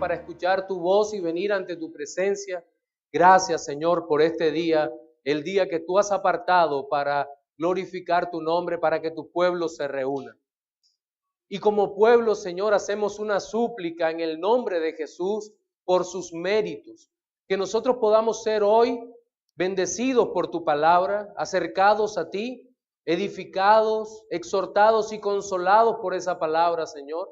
para escuchar tu voz y venir ante tu presencia. Gracias, Señor, por este día, el día que tú has apartado para glorificar tu nombre, para que tu pueblo se reúna. Y como pueblo, Señor, hacemos una súplica en el nombre de Jesús por sus méritos, que nosotros podamos ser hoy bendecidos por tu palabra, acercados a ti, edificados, exhortados y consolados por esa palabra, Señor,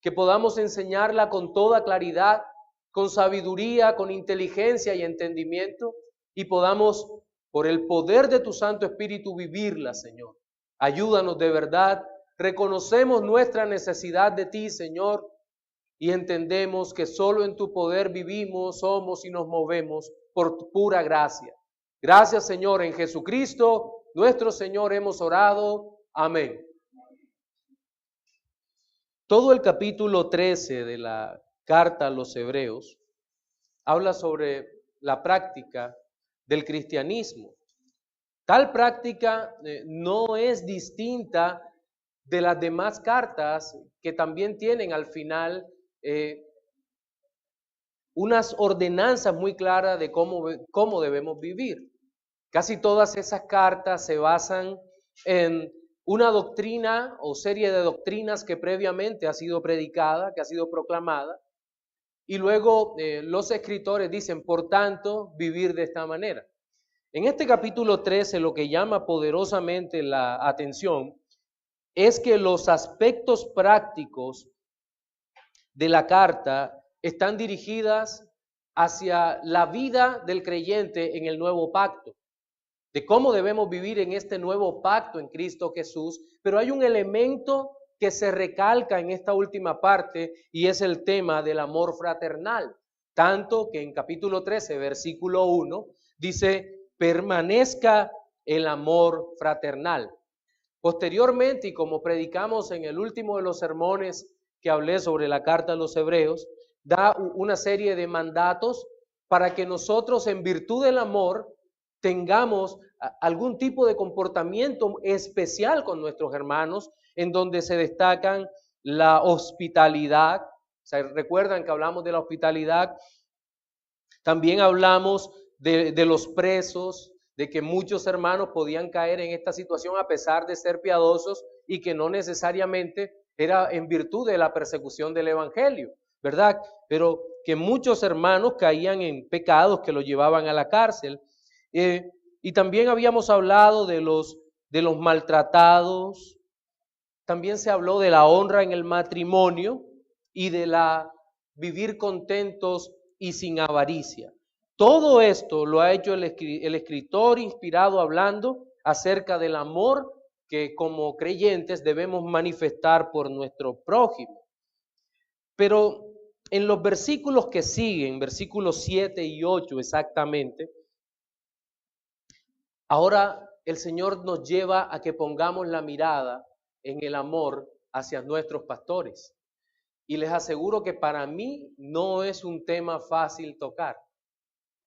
que podamos enseñarla con toda claridad, con sabiduría, con inteligencia y entendimiento, y podamos, por el poder de tu Santo Espíritu, vivirla, Señor. Ayúdanos de verdad. Reconocemos nuestra necesidad de ti, Señor, y entendemos que solo en tu poder vivimos, somos y nos movemos por tu pura gracia. Gracias, Señor, en Jesucristo, nuestro Señor, hemos orado. Amén. Todo el capítulo 13 de la carta a los Hebreos habla sobre la práctica del cristianismo. Tal práctica no es distinta de las demás cartas que también tienen al final unas ordenanzas muy claras de cómo debemos vivir. Casi todas esas cartas se basan en una doctrina o serie de doctrinas que previamente ha sido predicada, que ha sido proclamada, y luego los escritores dicen, por tanto, vivir de esta manera. En este capítulo 13 lo que llama poderosamente la atención es que los aspectos prácticos de la carta están dirigidas hacia la vida del creyente en el nuevo pacto, de cómo debemos vivir en este nuevo pacto en Cristo Jesús, pero hay un elemento que se recalca en esta última parte y es el tema del amor fraternal, tanto que en capítulo 13, versículo 1, dice, permanezca el amor fraternal. Posteriormente, y como predicamos en el último de los sermones que hablé sobre la carta a los Hebreos, da una serie de mandatos para que nosotros en virtud del amor tengamos algún tipo de comportamiento especial con nuestros hermanos, en donde se destacan la hospitalidad. ¿Se recuerdan que hablamos de la hospitalidad? También hablamos de los presos, de que muchos hermanos podían caer en esta situación a pesar de ser piadosos y que no necesariamente era en virtud de la persecución del evangelio, ¿verdad? Pero que muchos hermanos caían en pecados que los llevaban a la cárcel. Y también habíamos hablado de los maltratados. También se habló de la honra en el matrimonio y de la vivir contentos y sin avaricia. Todo esto lo ha hecho el escritor inspirado hablando acerca del amor que como creyentes debemos manifestar por nuestro prójimo. Pero en los versículos que siguen, versículos 7 y 8 exactamente, ahora el Señor nos lleva a que pongamos la mirada en el amor hacia nuestros pastores. Y les aseguro que para mí no es un tema fácil tocar,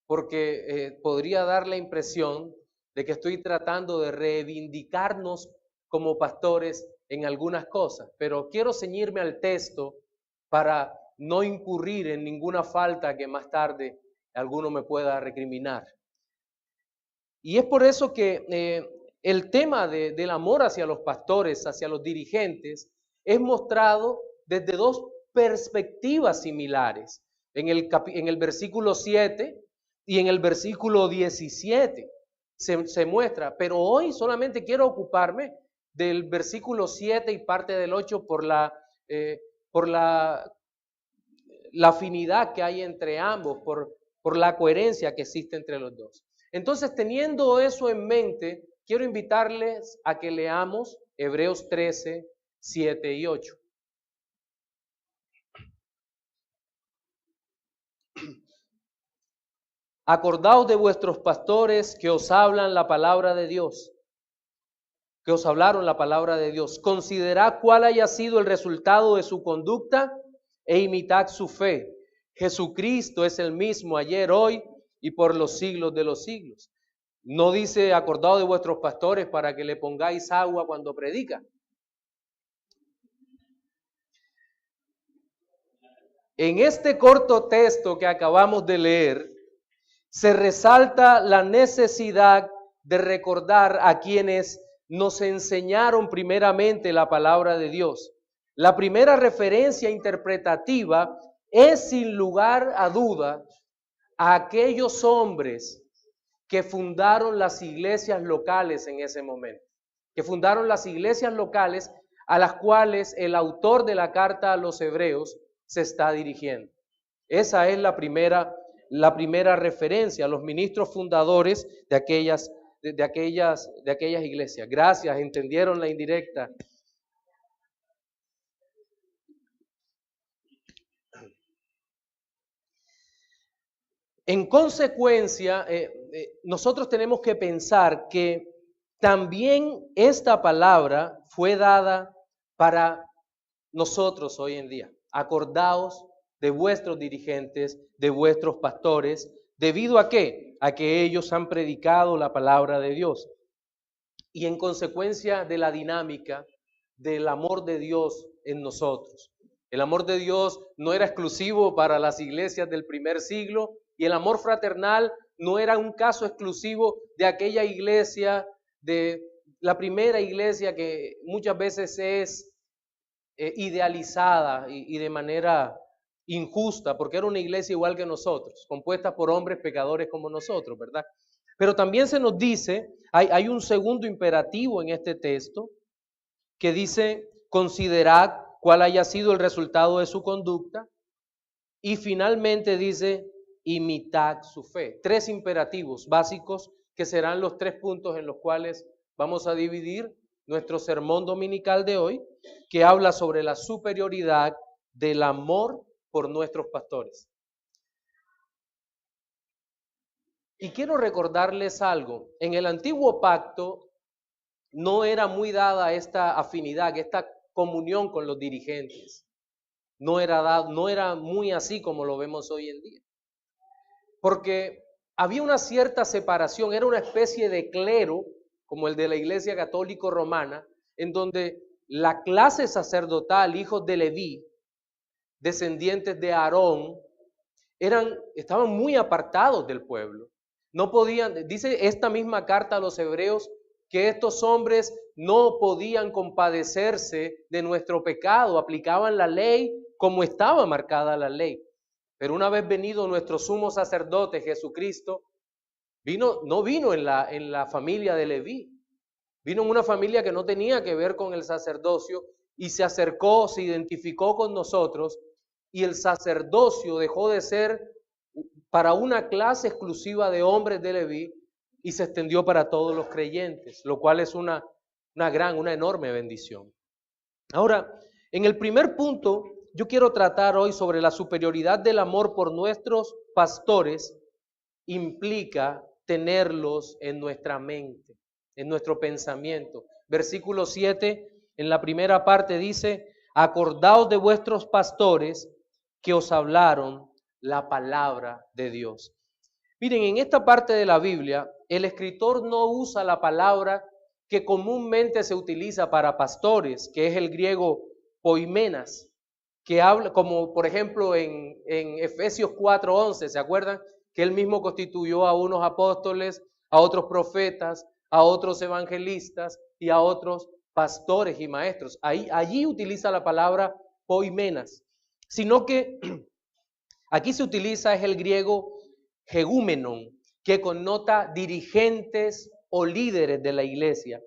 porque podría dar la impresión de que estoy tratando de reivindicarnos como pastores en algunas cosas, pero quiero ceñirme al texto para no incurrir en ninguna falta que más tarde alguno me pueda recriminar. Y es por eso que el tema del amor hacia los pastores, hacia los dirigentes, es mostrado desde dos perspectivas similares. En el versículo 7 y en el versículo 17 se muestra, pero hoy solamente quiero ocuparme del versículo 7 y parte del 8 por la afinidad que hay entre ambos, por la coherencia que existe entre los dos. Entonces, teniendo eso en mente, quiero invitarles a que leamos Hebreos 13, 7 y 8. Acordaos de vuestros pastores que os hablan la palabra de Dios, que os hablaron la palabra de Dios. Considerad cuál haya sido el resultado de su conducta e imitad su fe. Jesucristo es el mismo ayer, hoy y por los siglos de los siglos. No dice acordaos de vuestros pastores para que le pongáis agua cuando predica. En este corto texto que acabamos de leer, se resalta la necesidad de recordar a quienes nos enseñaron primeramente la palabra de Dios. La primera referencia interpretativa es, sin lugar a duda, a aquellos hombres que fundaron las iglesias locales en ese momento, que fundaron las iglesias locales a las cuales el autor de la carta a los hebreos se está dirigiendo. Esa es la primera referencia a los ministros fundadores de aquellas iglesias. Gracias, entendieron la indirecta. En consecuencia, nosotros tenemos que pensar que también esta palabra fue dada para nosotros hoy en día. Acordaos de vuestros dirigentes, de vuestros pastores, ¿debido a qué? A que ellos han predicado la palabra de Dios. Y en consecuencia de la dinámica del amor de Dios en nosotros. El amor de Dios no era exclusivo para las iglesias del primer siglo, y el amor fraternal no era un caso exclusivo de aquella iglesia, de la primera iglesia que muchas veces es idealizada y de manera injusta, porque era una iglesia igual que nosotros, compuesta por hombres pecadores como nosotros, ¿verdad? Pero también se nos dice, hay un segundo imperativo en este texto, que dice, considerad cuál haya sido el resultado de su conducta, y finalmente dice, imitad su fe. Tres imperativos básicos que serán los 3 puntos en los cuales vamos a dividir nuestro sermón dominical de hoy, que habla sobre la superioridad del amor por nuestros pastores. Y quiero recordarles algo. En el antiguo pacto no era muy dada esta afinidad, esta comunión con los dirigentes. No era muy así como lo vemos hoy en día. Porque había una cierta separación, era una especie de clero, como el de la Iglesia Católica Romana, en donde la clase sacerdotal, hijos de Leví, descendientes de Aarón, estaban muy apartados del pueblo. No podían, dice esta misma carta a los hebreos, que estos hombres no podían compadecerse de nuestro pecado, aplicaban la ley como estaba marcada la ley. Pero una vez venido nuestro sumo sacerdote Jesucristo, no vino en la familia de Leví, vino en una familia que no tenía que ver con el sacerdocio y se acercó, se identificó con nosotros, y el sacerdocio dejó de ser para una clase exclusiva de hombres de Leví y se extendió para todos los creyentes, lo cual es una enorme bendición. Ahora, en el primer punto, yo quiero tratar hoy sobre la superioridad del amor por nuestros pastores. Implica tenerlos en nuestra mente, en nuestro pensamiento. Versículo 7, en la primera parte dice, acordaos de vuestros pastores que os hablaron la palabra de Dios. Miren, en esta parte de la Biblia, el escritor no usa la palabra que comúnmente se utiliza para pastores, que es el griego poimenas, que habla, como por ejemplo en Efesios 4:11, ¿se acuerdan? Que él mismo constituyó a unos apóstoles, a otros profetas, a otros evangelistas y a otros pastores y maestros. Allí utiliza la palabra poimenas, sino que aquí se utiliza es el griego hegúmenon, que connota dirigentes o líderes de la iglesia.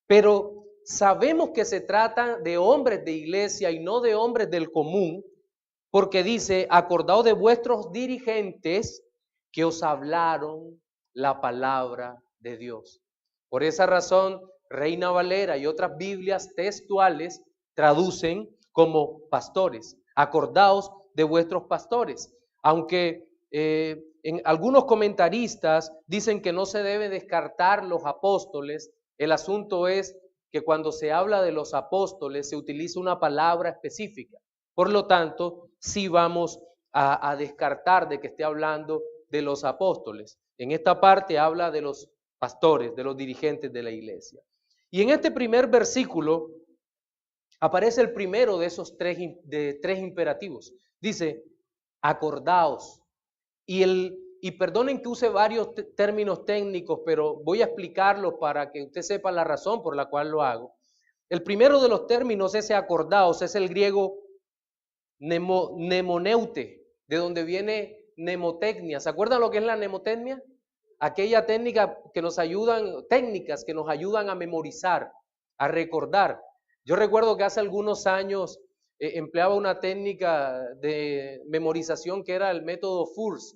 Pero sabemos que se trata de hombres de iglesia y no de hombres del común, porque dice, acordaos de vuestros dirigentes que os hablaron la palabra de Dios. Por esa razón, Reina Valera y otras Biblias textuales traducen como pastores. Acordaos de vuestros pastores. Aunque en algunos comentaristas dicen que no se debe descartar los apóstoles, el asunto es que cuando se habla de los apóstoles se utiliza una palabra específica. Por lo tanto, sí vamos a descartar de que esté hablando de los apóstoles. En esta parte habla de los pastores, de los dirigentes de la iglesia. Y en este primer versículo aparece el primero de esos tres imperativos. Dice, Acordaos. Y perdonen que use varios términos técnicos, pero voy a explicarlos para que usted sepa la razón por la cual lo hago. El primero de los términos, ese acordaos, es el griego mnemoneute, de donde viene mnemotecnia. ¿Se acuerdan lo que es la mnemotecnia? Aquella técnicas que nos ayudan a memorizar, a recordar. Yo recuerdo que hace algunos años empleaba una técnica de memorización que era el método FURS,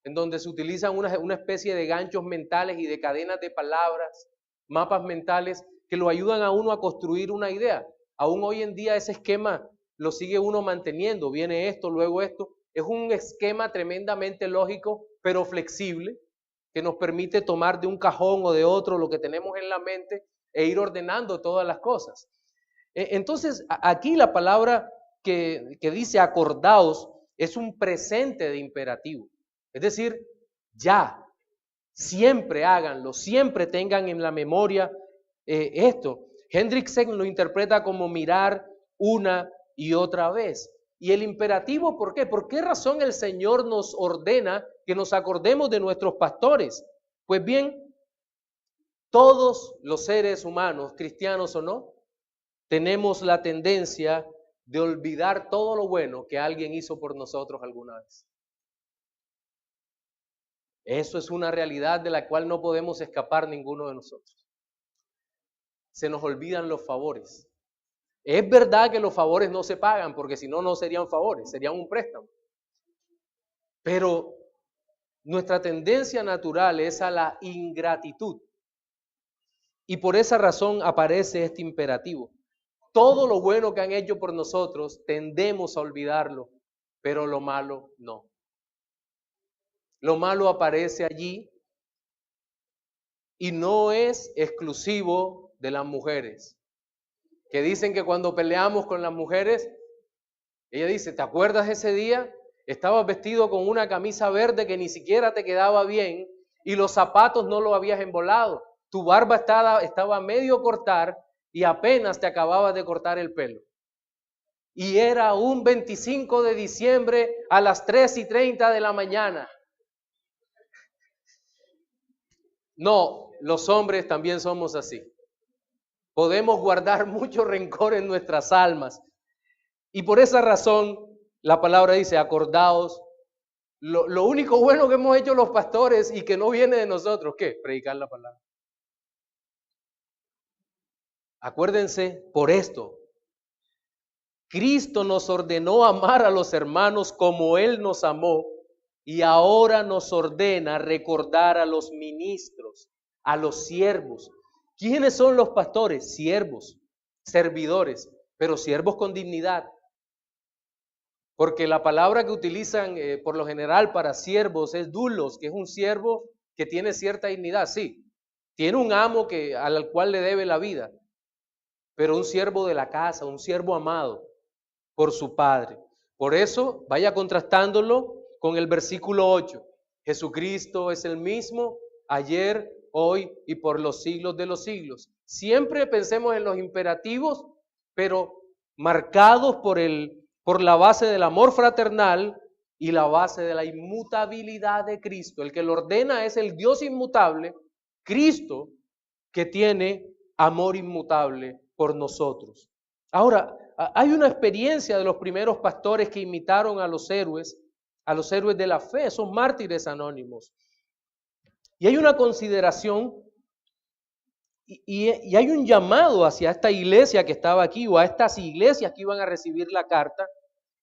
en donde se utilizan una especie de ganchos mentales y de cadenas de palabras, mapas mentales, que lo ayudan a uno a construir una idea. Aún hoy en día ese esquema lo sigue uno manteniendo, viene esto, luego esto. Es un esquema tremendamente lógico, pero flexible, que nos permite tomar de un cajón o de otro lo que tenemos en la mente e ir ordenando todas las cosas. Entonces, aquí la palabra que dice acordaos es un presente de imperativo. Es decir, ya, siempre háganlo, siempre tengan en la memoria esto. Hendriksen lo interpreta como mirar una y otra vez. Y el imperativo, ¿por qué? ¿Por qué razón el Señor nos ordena que nos acordemos de nuestros pastores? Pues bien, todos los seres humanos, cristianos o no, tenemos la tendencia de olvidar todo lo bueno que alguien hizo por nosotros alguna vez. Eso es una realidad de la cual no podemos escapar ninguno de nosotros. Se nos olvidan los favores. Es verdad que los favores no se pagan, porque si no, no serían favores, serían un préstamo. Pero nuestra tendencia natural es a la ingratitud. Y por esa razón aparece este imperativo. Todo lo bueno que han hecho por nosotros tendemos a olvidarlo, pero lo malo no. Lo malo aparece allí y no es exclusivo de las mujeres, que dicen que cuando peleamos con las mujeres, ella dice, ¿te acuerdas ese día? Estabas vestido con una camisa verde que ni siquiera te quedaba bien y los zapatos no los habías embolado. Tu barba estaba a medio cortar y apenas te acababas de cortar el pelo. Y era un 25 de diciembre a las 3:30 de la mañana. No, los hombres también somos así. Podemos guardar mucho rencor en nuestras almas. Y por esa razón, la palabra dice, acordaos, lo único bueno que hemos hecho los pastores y que no viene de nosotros, ¿qué? Predicar la palabra. Acuérdense por esto. Cristo nos ordenó amar a los hermanos como Él nos amó y ahora nos ordena recordar a los ministros, a los siervos. ¿Quiénes son los pastores? Siervos, servidores, pero siervos con dignidad. Porque la palabra que utilizan por lo general para siervos es doulos, que es un siervo que tiene cierta dignidad. Sí, tiene un amo al cual le debe la vida, pero un siervo de la casa, un siervo amado por su padre. Por eso, vaya contrastándolo con el versículo 8. Jesucristo es el mismo ayer, hoy y por los siglos de los siglos. Siempre pensemos en los imperativos, pero marcados por la base del amor fraternal y la base de la inmutabilidad de Cristo. El que lo ordena es el Dios inmutable, Cristo, que tiene amor inmutable por nosotros. Ahora, hay una experiencia de los primeros pastores que imitaron a los héroes de la fe, esos mártires anónimos. Y hay una consideración y hay un llamado hacia esta iglesia que estaba aquí o a estas iglesias que iban a recibir la carta,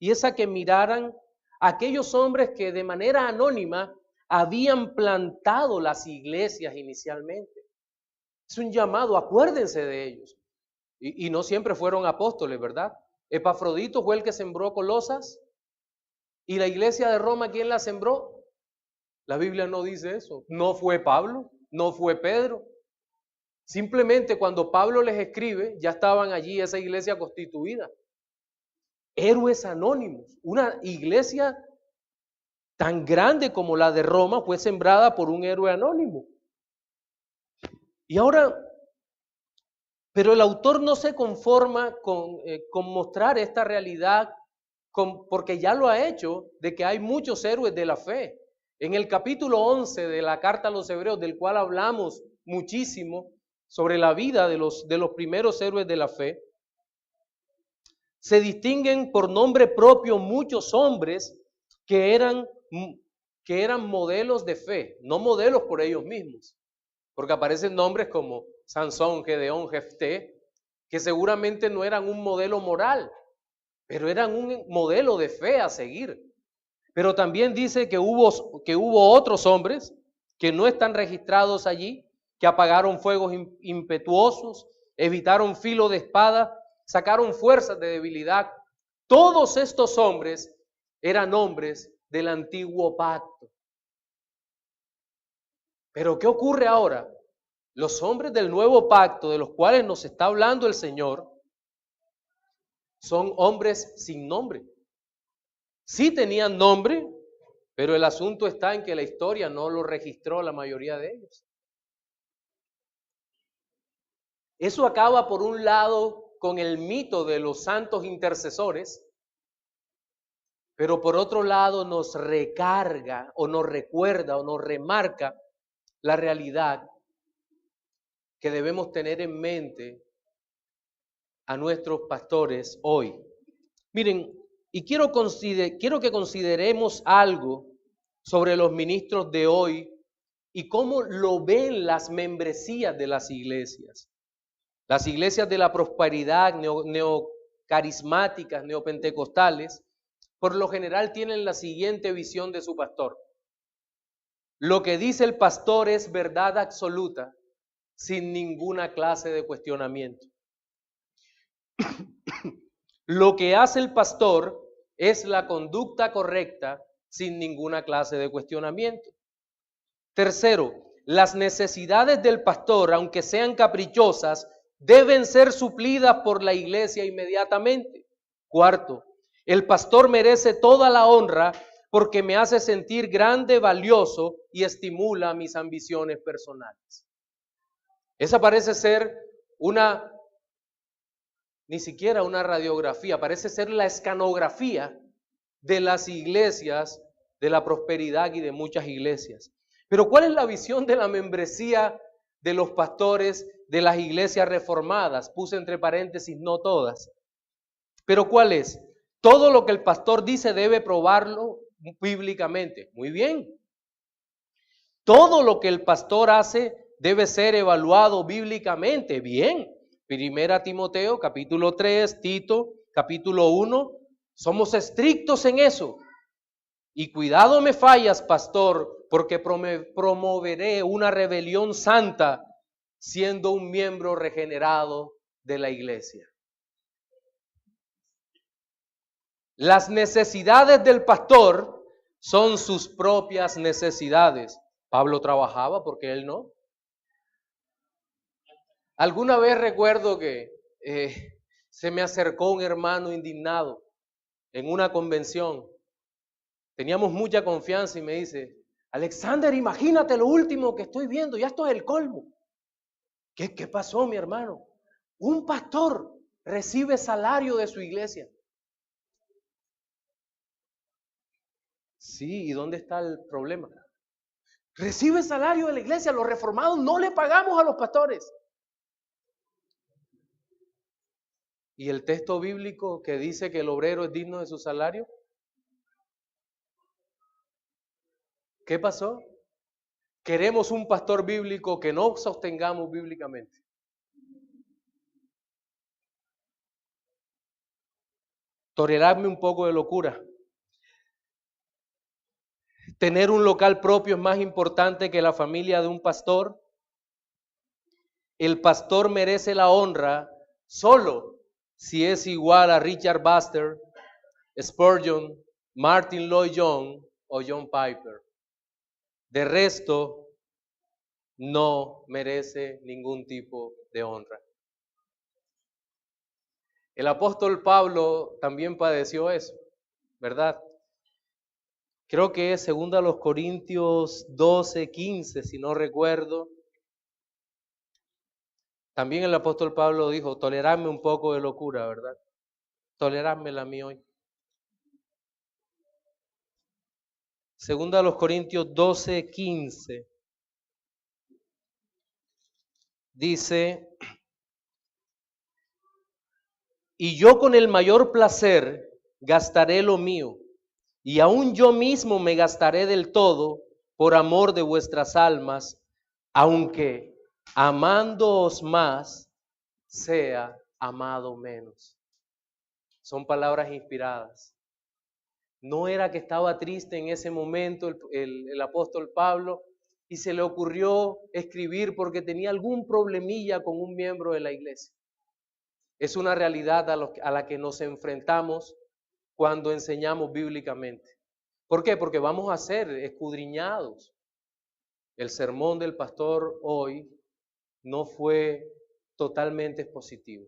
y es a que miraran a aquellos hombres que de manera anónima habían plantado las iglesias inicialmente. Es un llamado, acuérdense de ellos. Y no siempre fueron apóstoles, ¿verdad? Epafrodito fue el que sembró Colosas. ¿Y la iglesia de Roma quién la sembró? La Biblia no dice eso. No fue Pablo, no fue Pedro. Simplemente cuando Pablo les escribe, ya estaban allí esa iglesia constituida. Héroes anónimos. Una iglesia tan grande como la de Roma fue sembrada por un héroe anónimo. Y ahora, pero el autor no se conforma con mostrar esta realidad porque ya lo ha hecho, de que hay muchos héroes de la fe. En el capítulo 11 de la carta a los Hebreos, del cual hablamos muchísimo sobre la vida de los primeros héroes de la fe, se distinguen por nombre propio muchos hombres que eran modelos de fe, no modelos por ellos mismos, porque aparecen nombres como Sansón, Gedeón, Jefté, que seguramente no eran un modelo moral, pero eran un modelo de fe a seguir. Pero también dice que hubo otros hombres que no están registrados allí, que apagaron fuegos impetuosos, evitaron filo de espada, sacaron fuerzas de debilidad. Todos estos hombres eran hombres del antiguo pacto. Pero ¿qué ocurre ahora? Los hombres del nuevo pacto, de los cuales nos está hablando el Señor, son hombres sin nombre. Sí tenían nombre, pero el asunto está en que la historia no lo registró la mayoría de ellos. Eso acaba por un lado con el mito de los santos intercesores, pero por otro lado nos recarga o nos recuerda o nos remarca la realidad que debemos tener en mente a nuestros pastores hoy. Miren, y quiero que consideremos algo sobre los ministros de hoy y cómo lo ven las membresías de las iglesias. Las iglesias de la prosperidad, neocarismáticas, neopentecostales, por lo general tienen la siguiente visión de su pastor. Lo que dice el pastor es verdad absoluta, sin ninguna clase de cuestionamiento. Lo que hace el pastor es la conducta correcta, sin ninguna clase de cuestionamiento. Tercero, las necesidades del pastor, aunque sean caprichosas, deben ser suplidas por la iglesia inmediatamente. Cuarto, el pastor merece toda la honra porque me hace sentir grande, valioso y estimula mis ambiciones personales. Esa parece ser ni siquiera una radiografía, parece ser la escanografía de las iglesias, de la prosperidad y de muchas iglesias. Pero ¿cuál es la visión de la membresía de los pastores de las iglesias reformadas? Puse entre paréntesis, no todas. Pero ¿cuál es? Todo lo que el pastor dice debe probarlo bíblicamente. Muy bien. Todo lo que el pastor hace debe ser evaluado bíblicamente. Bien. Primera Timoteo, capítulo 3, Tito, capítulo 1. Somos estrictos en eso. Y cuidado me fallas, pastor, porque promoveré una rebelión santa siendo un miembro regenerado de la iglesia. Las necesidades del pastor son sus propias necesidades. Pablo trabajaba, porque él no. Alguna vez recuerdo que se me acercó un hermano indignado en una convención. Teníamos mucha confianza y me dice, Alexander, imagínate lo último que estoy viendo, ya esto es el colmo. ¿Qué pasó, mi hermano? Un pastor recibe salario de su iglesia. Sí, ¿y dónde está el problema? Recibe salario de la iglesia, los reformados no le pagamos a los pastores. ¿Y el texto bíblico que dice que el obrero es digno de su salario? ¿Qué pasó? Queremos un pastor bíblico que no sostengamos bíblicamente. Tolerarme un poco de locura. Tener un local propio es más importante que la familia de un pastor. El pastor merece la honra solo si es igual a Richard Baxter, Spurgeon, Martin Lloyd-Jones o John Piper. De resto, no merece ningún tipo de honra. El apóstol Pablo también padeció eso, ¿verdad? Creo que es 2 Corintios 12:15, si no recuerdo. También el apóstol Pablo dijo, toleradme un poco de locura, ¿verdad? Toleradmela a mí hoy. Segunda a los Corintios 12:15. Dice, y yo con el mayor placer gastaré lo mío, y aún yo mismo me gastaré del todo por amor de vuestras almas, aunque amándoos más, sea amado menos. Son palabras inspiradas. No era que estaba triste en ese momento el apóstol Pablo y se le ocurrió escribir porque tenía algún problemilla con un miembro de la iglesia. Es una realidad a la que nos enfrentamos cuando enseñamos bíblicamente. ¿Por qué? Porque vamos a ser escudriñados. El sermón del pastor hoy no fue totalmente expositivo.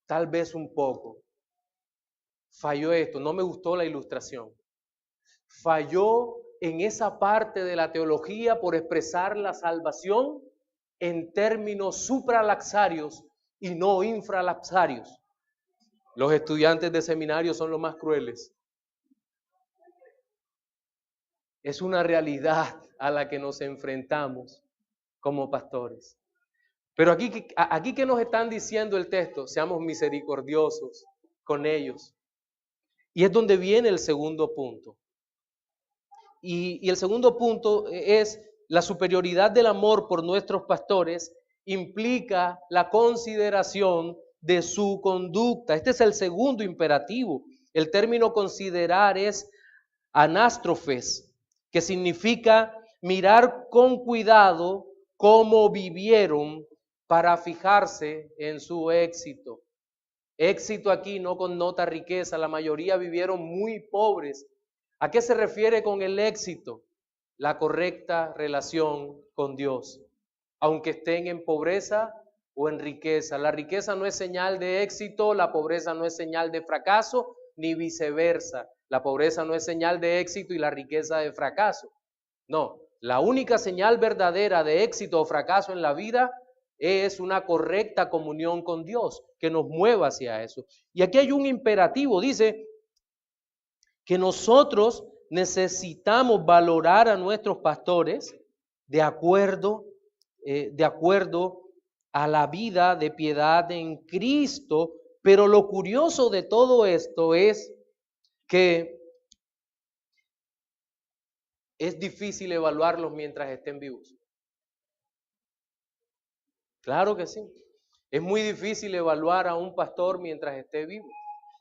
Tal vez un poco. Falló esto, no me gustó la ilustración. Falló en esa parte de la teología por expresar la salvación en términos supralaxarios y no infralaxarios. Los estudiantes de seminario son los más crueles. Es una realidad a la que nos enfrentamos como pastores. Pero aquí ¿qué nos están diciendo el texto? Seamos misericordiosos con ellos. Y es donde viene el segundo punto. Y el segundo punto es la superioridad del amor por nuestros pastores implica la consideración de su conducta. Este es el segundo imperativo. El término considerar es anástrofes, que significa mirar con cuidado cómo vivieron para fijarse en su éxito. Éxito aquí no connota riqueza, la mayoría vivieron muy pobres. ¿A qué se refiere con el éxito? La correcta relación con Dios, aunque estén en pobreza o en riqueza. La riqueza no es señal de éxito, la pobreza no es señal de fracaso, ni viceversa. La pobreza no es señal de éxito y la riqueza de fracaso. No, la única señal verdadera de éxito o fracaso en la vida es una correcta comunión con Dios, que nos mueva hacia eso. Y aquí hay un imperativo, dice que nosotros necesitamos valorar a nuestros pastores de acuerdo a la vida de piedad en Cristo, pero lo curioso de todo esto es que es difícil evaluarlos mientras estén vivos. Claro que sí. Es muy difícil evaluar a un pastor mientras esté vivo.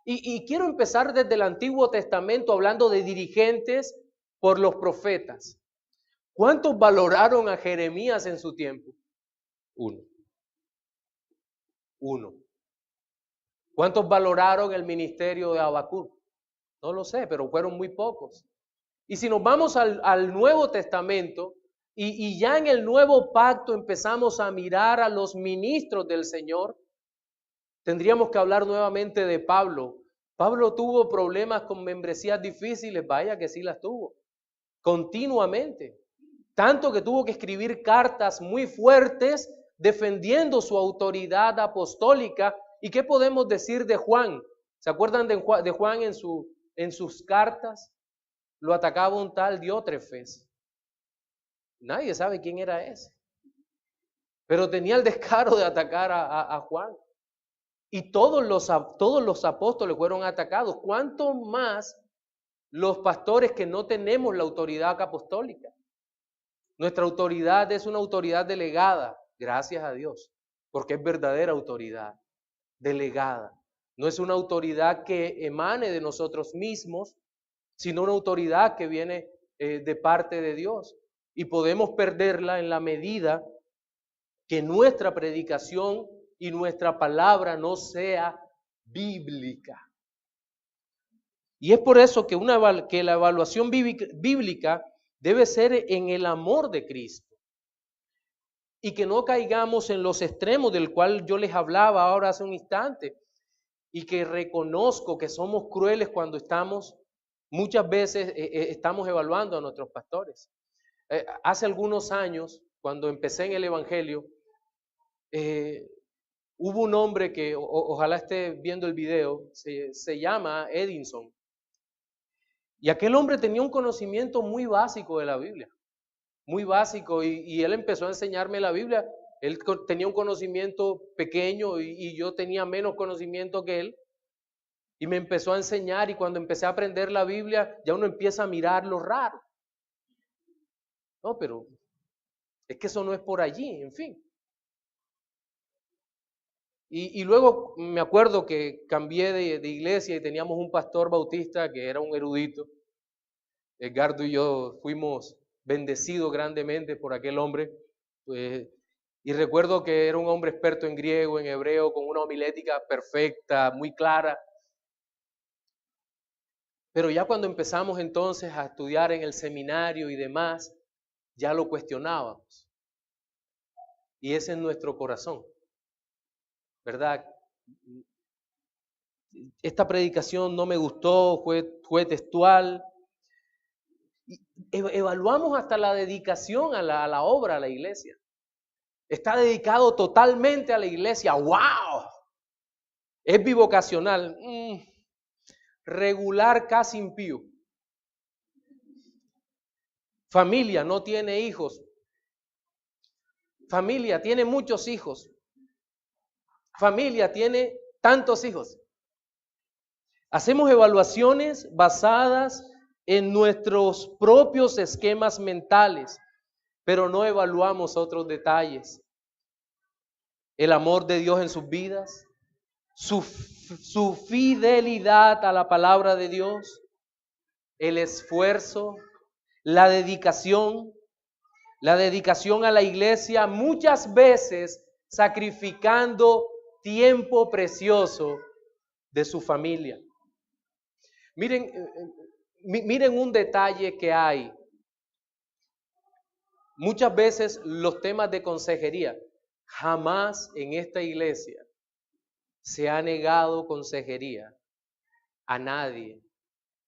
Y quiero empezar desde el Antiguo Testamento hablando de dirigentes por los profetas. ¿Cuántos valoraron a Jeremías en su tiempo? Uno. ¿Cuántos valoraron el ministerio de Habacuc? No lo sé, pero fueron muy pocos. Y si nos vamos al Nuevo Testamento, y ya en el Nuevo Pacto empezamos a mirar a los ministros del Señor, tendríamos que hablar nuevamente de Pablo. Pablo tuvo problemas con membresías difíciles, vaya que sí las tuvo, continuamente. Tanto que tuvo que escribir cartas muy fuertes defendiendo su autoridad apostólica. ¿Y qué podemos decir de Juan? ¿Se acuerdan de Juan en sus cartas? Lo atacaba un tal Diótrefes. Nadie sabe quién era ese. Pero tenía el descaro de atacar a Juan. Y todos los apóstoles fueron atacados. ¿Cuánto más los pastores que no tenemos la autoridad apostólica? Nuestra autoridad es una autoridad delegada, gracias a Dios, porque es verdadera autoridad, delegada. No es una autoridad que emane de nosotros mismos, sino una autoridad que viene de parte de Dios. Y podemos perderla en la medida que nuestra predicación y nuestra palabra no sea bíblica. Y es por eso que la evaluación bíblica debe ser en el amor de Cristo. Y que no caigamos en los extremos del cual yo les hablaba ahora hace un instante. Y que reconozco que somos crueles cuando muchas veces estamos evaluando a nuestros pastores. Hace algunos años, cuando empecé en el Evangelio, Hubo un hombre que, ojalá esté viendo el video, se llama Edison. Y aquel hombre tenía un conocimiento muy básico de la Biblia, muy básico, y él empezó a enseñarme la Biblia. Él tenía un conocimiento pequeño y yo tenía menos conocimiento que él. Y me empezó a enseñar, y cuando empecé a aprender la Biblia, ya uno empieza a mirar lo raro. No, pero es que eso no es por allí, en fin. Y luego me acuerdo que cambié de iglesia y teníamos un pastor bautista que era un erudito. Edgardo y yo fuimos bendecidos grandemente por aquel hombre. Pues, y recuerdo que era un hombre experto en griego, en hebreo, con una homilética perfecta, muy clara. Pero ya cuando empezamos entonces a estudiar en el seminario y demás, ya lo cuestionábamos. Y ese es nuestro corazón, ¿verdad? Esta predicación no me gustó, fue textual. Evaluamos hasta la dedicación a la obra, a la iglesia. Está dedicado totalmente a la iglesia. ¡Wow! Es bivocacional. Regular, casi impío. Familia, no tiene hijos. Familia, tiene muchos hijos. Familia, tiene tantos hijos. Hacemos evaluaciones basadas en nuestros propios esquemas mentales, pero no evaluamos otros detalles. El amor de Dios en sus vidas, su fidelidad a la palabra de Dios, el esfuerzo, la dedicación a la iglesia, muchas veces sacrificando tiempo precioso de su familia. Miren un detalle que hay. Muchas veces los temas de consejería, jamás en esta iglesia se ha negado consejería a nadie,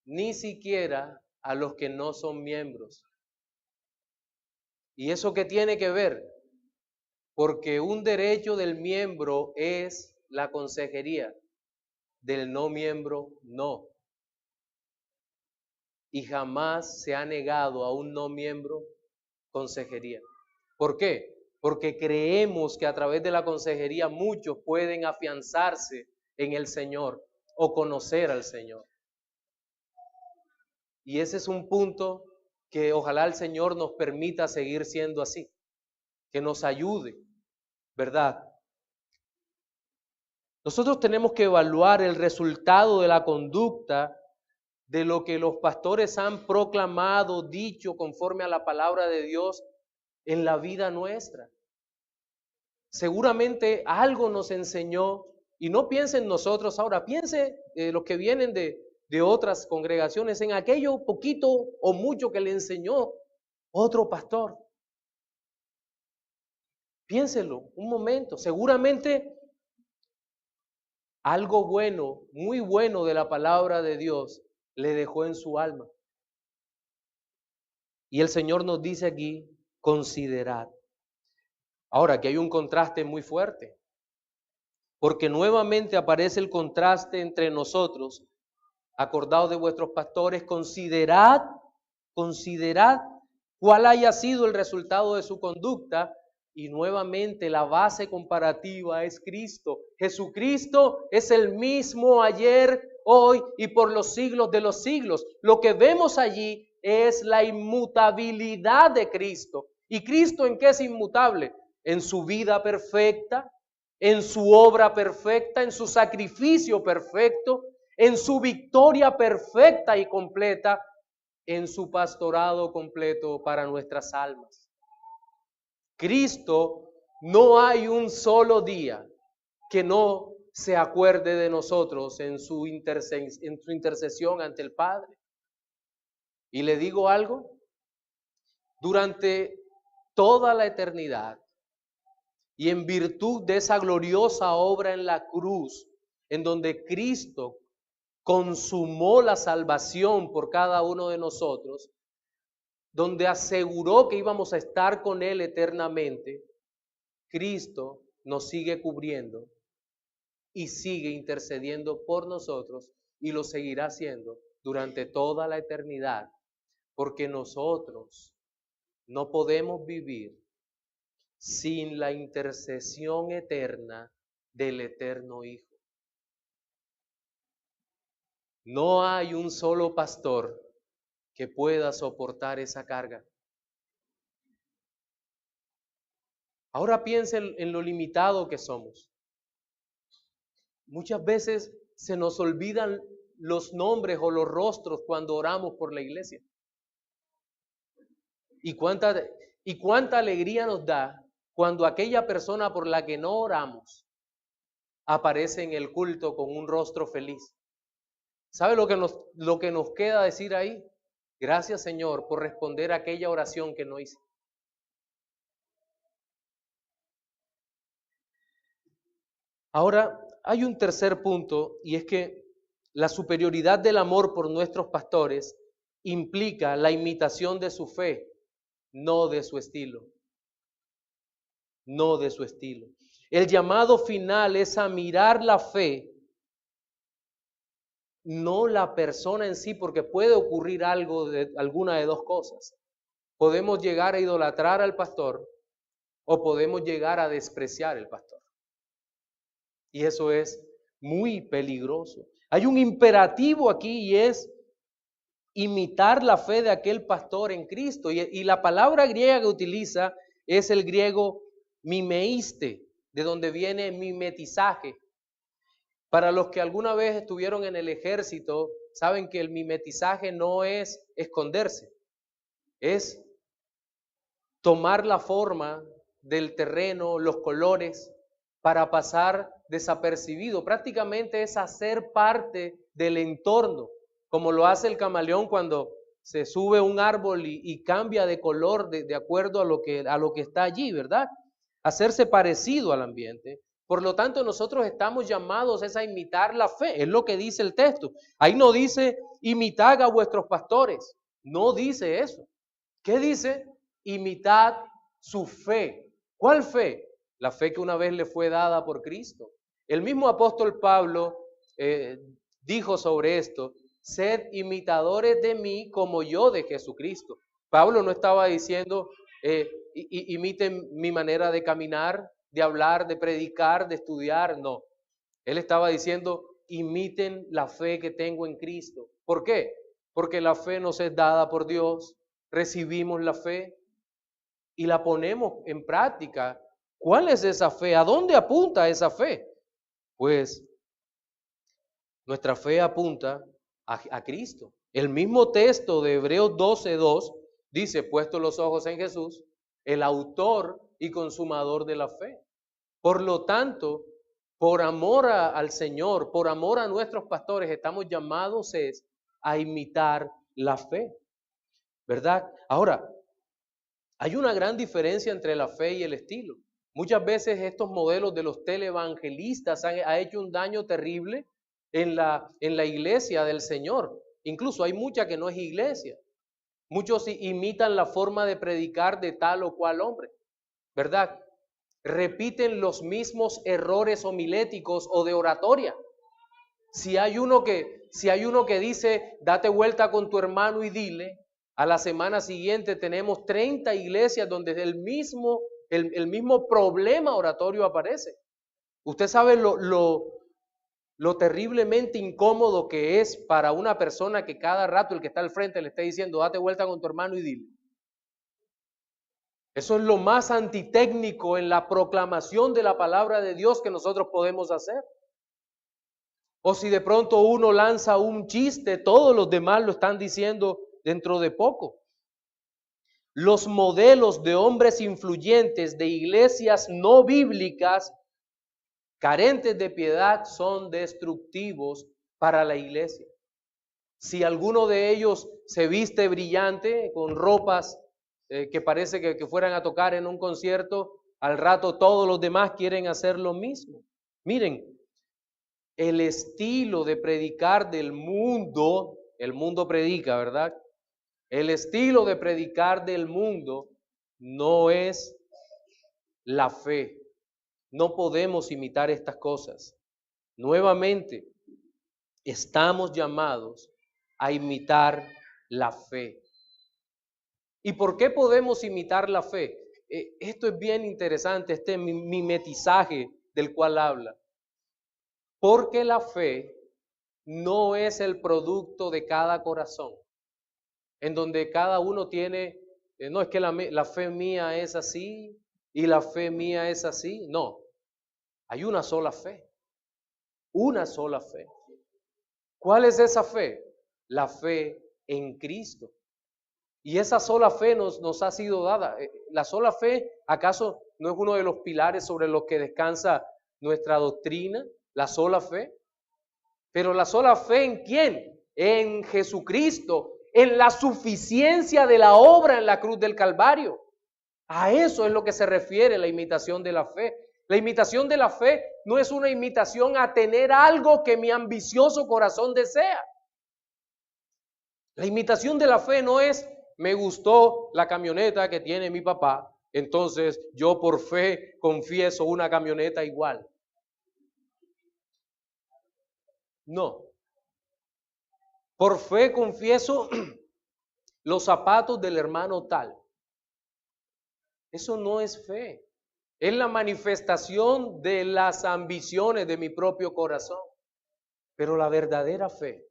ni siquiera a los que no son miembros. ¿Y eso qué tiene que ver? Porque un derecho del miembro es la consejería, del no miembro no. Y jamás se ha negado a un no miembro consejería. ¿Por qué? Porque creemos que a través de la consejería muchos pueden afianzarse en el Señor o conocer al Señor. Y ese es un punto que ojalá el Señor nos permita seguir siendo así, que nos ayude, ¿verdad? Nosotros tenemos que evaluar el resultado de la conducta de lo que los pastores han proclamado, dicho conforme a la palabra de Dios en la vida nuestra. Seguramente algo nos enseñó, y no piense en nosotros ahora, piense los que vienen de otras congregaciones, en aquello poquito o mucho que le enseñó otro pastor. Piénselo un momento, seguramente algo bueno, muy bueno de la palabra de Dios le dejó en su alma. Y el Señor nos dice aquí, considerad. Ahora, aquí hay un contraste muy fuerte, porque nuevamente aparece el contraste entre nosotros. Acordaos de vuestros pastores, considerad cuál haya sido el resultado de su conducta. Y nuevamente la base comparativa es Cristo. Jesucristo es el mismo ayer, hoy y por los siglos de los siglos. Lo que vemos allí es la inmutabilidad de Cristo. ¿Y Cristo en qué es inmutable? En su vida perfecta, en su obra perfecta, en su sacrificio perfecto, en su victoria perfecta y completa, en su pastorado completo para nuestras almas. Cristo, no hay un solo día que no se acuerde de nosotros en su intercesión ante el Padre. Y le digo algo, durante toda la eternidad y en virtud de esa gloriosa obra en la cruz, en donde Cristo consumó la salvación por cada uno de nosotros, donde aseguró que íbamos a estar con Él eternamente, Cristo nos sigue cubriendo y sigue intercediendo por nosotros y lo seguirá haciendo durante toda la eternidad, porque nosotros no podemos vivir sin la intercesión eterna del eterno Hijo. No hay un solo pastor que pueda soportar esa carga. Ahora piensen en lo limitado que somos. Muchas veces se nos olvidan los nombres o los rostros cuando oramos por la iglesia. Y cuánta alegría nos da cuando aquella persona por la que no oramos aparece en el culto con un rostro feliz. ¿Sabe lo que nos queda decir ahí? Gracias, Señor, por responder a aquella oración que no hice. Ahora, hay un tercer punto, y es que la superioridad del amor por nuestros pastores implica la imitación de su fe, no de su estilo. No de su estilo. El llamado final es a mirar la fe, no la persona en sí, porque puede ocurrir alguna de dos cosas. Podemos llegar a idolatrar al pastor o podemos llegar a despreciar al pastor. Y eso es muy peligroso. Hay un imperativo aquí y es imitar la fe de aquel pastor en Cristo. Y la palabra griega que utiliza es el griego mimeíste, de donde viene mimetizaje. Para los que alguna vez estuvieron en el ejército, saben que el mimetizaje no es esconderse, es tomar la forma del terreno, los colores, para pasar desapercibido. Prácticamente es hacer parte del entorno, como lo hace el camaleón cuando se sube a un árbol y cambia de color de acuerdo a lo que está allí, ¿verdad? Hacerse parecido al ambiente. Por lo tanto, nosotros estamos llamados a imitar la fe, es lo que dice el texto. Ahí no dice, imitad a vuestros pastores, no dice eso. ¿Qué dice? Imitad su fe. ¿Cuál fe? La fe que una vez le fue dada por Cristo. El mismo apóstol Pablo dijo sobre esto, sed imitadores de mí como yo de Jesucristo. Pablo no estaba diciendo, imiten mi manera de caminar, de hablar, de predicar, de estudiar, no. Él estaba diciendo, imiten la fe que tengo en Cristo. ¿Por qué? Porque la fe nos es dada por Dios, recibimos la fe y la ponemos en práctica. ¿Cuál es esa fe? ¿A dónde apunta esa fe? Pues nuestra fe apunta a Cristo. El mismo texto de Hebreos 12:2 dice, puesto los ojos en Jesús, el autor y consumador de la fe. Por lo tanto, por amor al Señor, por amor a nuestros pastores, estamos llamados a imitar la fe, ¿verdad? Ahora, hay una gran diferencia entre la fe y el estilo. Muchas veces estos modelos de los televangelistas han hecho un daño terrible en la iglesia del Señor. Incluso hay mucha que no es iglesia. Muchos imitan la forma de predicar de tal o cual hombre, ¿verdad? Repiten los mismos errores homiléticos o de oratoria. Si hay uno que dice, date vuelta con tu hermano y dile, a la semana siguiente tenemos 30 iglesias donde el mismo problema oratorio aparece. Usted sabe lo terriblemente incómodo que es para una persona que cada rato el que está al frente le esté diciendo, date vuelta con tu hermano y dile. Eso es lo más antitécnico en la proclamación de la palabra de Dios que nosotros podemos hacer. O si de pronto uno lanza un chiste, todos los demás lo están diciendo dentro de poco. Los modelos de hombres influyentes de iglesias no bíblicas, carentes de piedad, son destructivos para la iglesia. Si alguno de ellos se viste brillante, con ropas que parece que fueran a tocar en un concierto, al rato todos los demás quieren hacer lo mismo. Miren, el estilo de predicar del mundo, el mundo predica, ¿verdad? El estilo de predicar del mundo no es la fe. No podemos imitar estas cosas. Nuevamente, estamos llamados a imitar la fe. ¿Y por qué podemos imitar la fe? Esto es bien interesante, este mimetizaje del cual habla. Porque la fe no es el producto de cada corazón, en donde cada uno tiene, no es que la fe mía es así y la fe mía es así. No, hay una sola fe, una sola fe. ¿Cuál es esa fe? La fe en Cristo. Y esa sola fe nos ha sido dada. La sola fe, ¿acaso no es uno de los pilares sobre los que descansa nuestra doctrina? La sola fe. Pero la sola fe ¿en quién? En Jesucristo, en la suficiencia de la obra en la cruz del Calvario. A eso es lo que se refiere la imitación de la fe. La imitación de la fe no es una imitación a tener algo que mi ambicioso corazón desea. La imitación de la fe no es, me gustó la camioneta que tiene mi papá, entonces yo por fe confieso una camioneta igual. No. Por fe confieso los zapatos del hermano tal. Eso no es fe. Es la manifestación de las ambiciones de mi propio corazón. Pero la verdadera fe,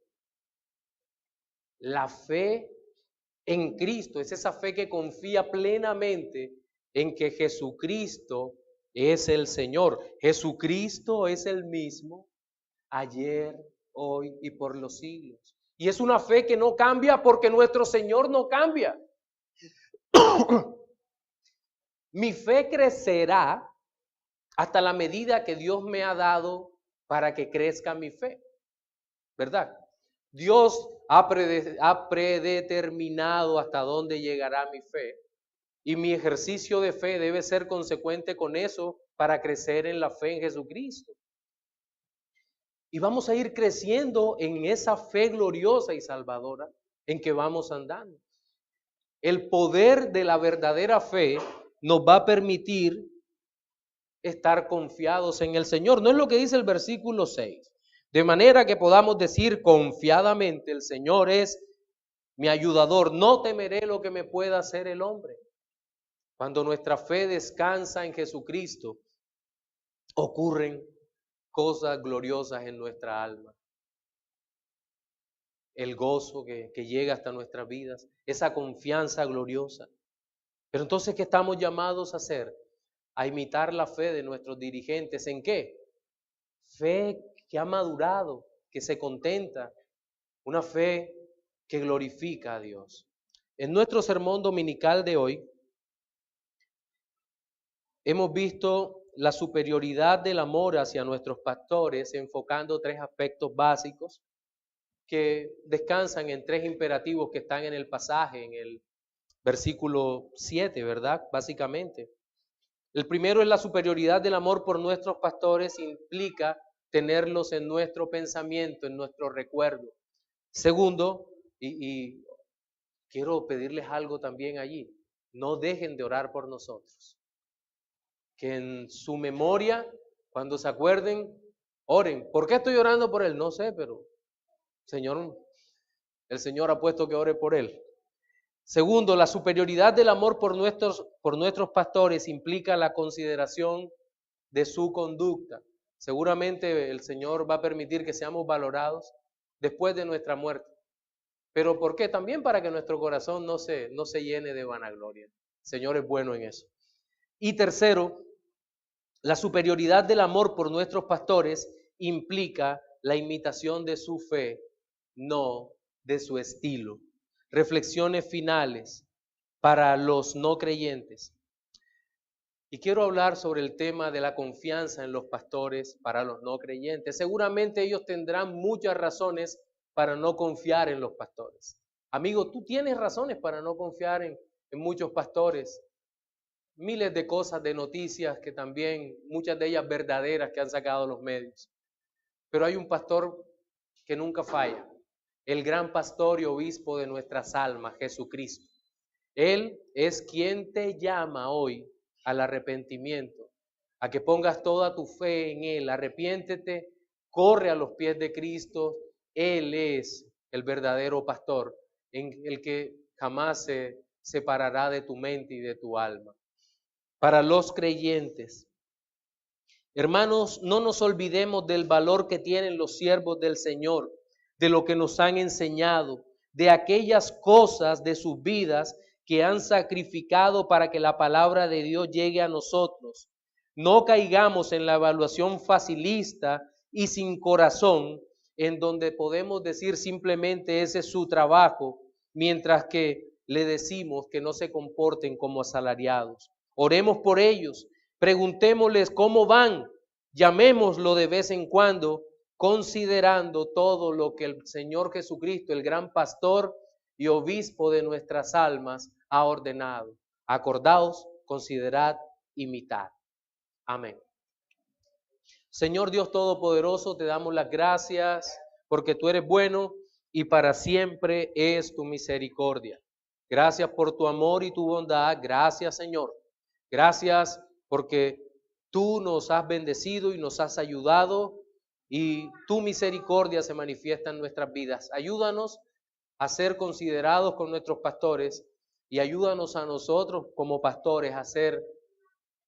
la fe en Cristo, es esa fe que confía plenamente en que Jesucristo es el Señor. Jesucristo es el mismo ayer, hoy y por los siglos. Y es una fe que no cambia porque nuestro Señor no cambia. Mi fe crecerá hasta la medida que Dios me ha dado para que crezca mi fe, ¿verdad? Dios ha predeterminado hasta dónde llegará mi fe y mi ejercicio de fe debe ser consecuente con eso para crecer en la fe en Jesucristo. Y vamos a ir creciendo en esa fe gloriosa y salvadora en que vamos andando. El poder de la verdadera fe nos va a permitir estar confiados en el Señor. No es lo que dice el versículo 6. De manera que podamos decir confiadamente, el Señor es mi ayudador, no temeré lo que me pueda hacer el hombre. Cuando nuestra fe descansa en Jesucristo, ocurren cosas gloriosas en nuestra alma. El gozo que llega hasta nuestras vidas, esa confianza gloriosa. Pero entonces, ¿qué estamos llamados a hacer? A imitar la fe de nuestros dirigentes. ¿En qué? Fe que ha madurado, que se contenta, una fe que glorifica a Dios. En nuestro sermón dominical de hoy, hemos visto la superioridad del amor hacia nuestros pastores, enfocando tres aspectos básicos que descansan en tres imperativos que están en el pasaje, en el versículo 7, ¿verdad? Básicamente. El primero es la superioridad del amor por nuestros pastores, implica tenerlos en nuestro pensamiento, en nuestro recuerdo. Segundo, y quiero pedirles algo también allí, no dejen de orar por nosotros. Que en su memoria, cuando se acuerden, oren. ¿Por qué estoy orando por él? No sé, pero el Señor ha puesto que ore por él. Segundo, la superioridad del amor por nuestros pastores implica la consideración de su conducta. Seguramente el Señor va a permitir que seamos valorados después de nuestra muerte. ¿Pero por qué? También para que nuestro corazón no se llene de vanagloria. El Señor es bueno en eso. Y tercero, la superioridad del amor por nuestros pastores implica la imitación de su fe, no de su estilo. Reflexiones finales para los no creyentes. Y quiero hablar sobre el tema de la confianza en los pastores para los no creyentes. Seguramente ellos tendrán muchas razones para no confiar en los pastores. Amigo, tú tienes razones para no confiar en muchos pastores. Miles de cosas, de noticias que también, muchas de ellas verdaderas que han sacado los medios. Pero hay un pastor que nunca falla. El gran pastor y obispo de nuestras almas, Jesucristo. Él es quien te llama hoy al arrepentimiento, a que pongas toda tu fe en Él. Arrepiéntete, corre a los pies de Cristo. Él es el verdadero pastor, en el que jamás se separará de tu mente y de tu alma. Para los creyentes, hermanos, no nos olvidemos del valor que tienen los siervos del Señor, de lo que nos han enseñado, de aquellas cosas de sus vidas que han sacrificado para que la palabra de Dios llegue a nosotros. No caigamos en la evaluación facilista y sin corazón, en donde podemos decir simplemente ese es su trabajo, mientras que le decimos que no se comporten como asalariados. Oremos por ellos, preguntémosles cómo van, llamémoslo de vez en cuando, considerando todo lo que el Señor Jesucristo, el gran pastor y obispo de nuestras almas, ha ordenado. Acordaos, considerad, imitad. Amén. Señor Dios Todopoderoso, te damos las gracias porque tú eres bueno y para siempre es tu misericordia. Gracias por tu amor y tu bondad. Gracias, Señor. Gracias porque tú nos has bendecido y nos has ayudado y tu misericordia se manifiesta en nuestras vidas. Ayúdanos a ser considerados con nuestros pastores y ayúdanos a nosotros como pastores a ser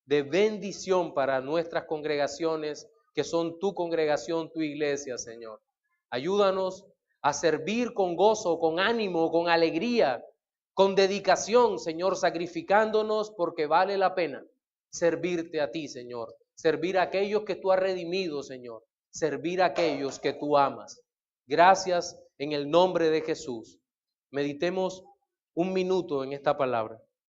de bendición para nuestras congregaciones, que son tu congregación, tu iglesia, Señor. Ayúdanos a servir con gozo, con ánimo, con alegría, con dedicación, Señor, sacrificándonos porque vale la pena servirte a ti, Señor. Servir a aquellos que tú has redimido, Señor. Servir a aquellos que tú amas. Gracias en el nombre de Jesús. Meditemos un minuto en esta palabra.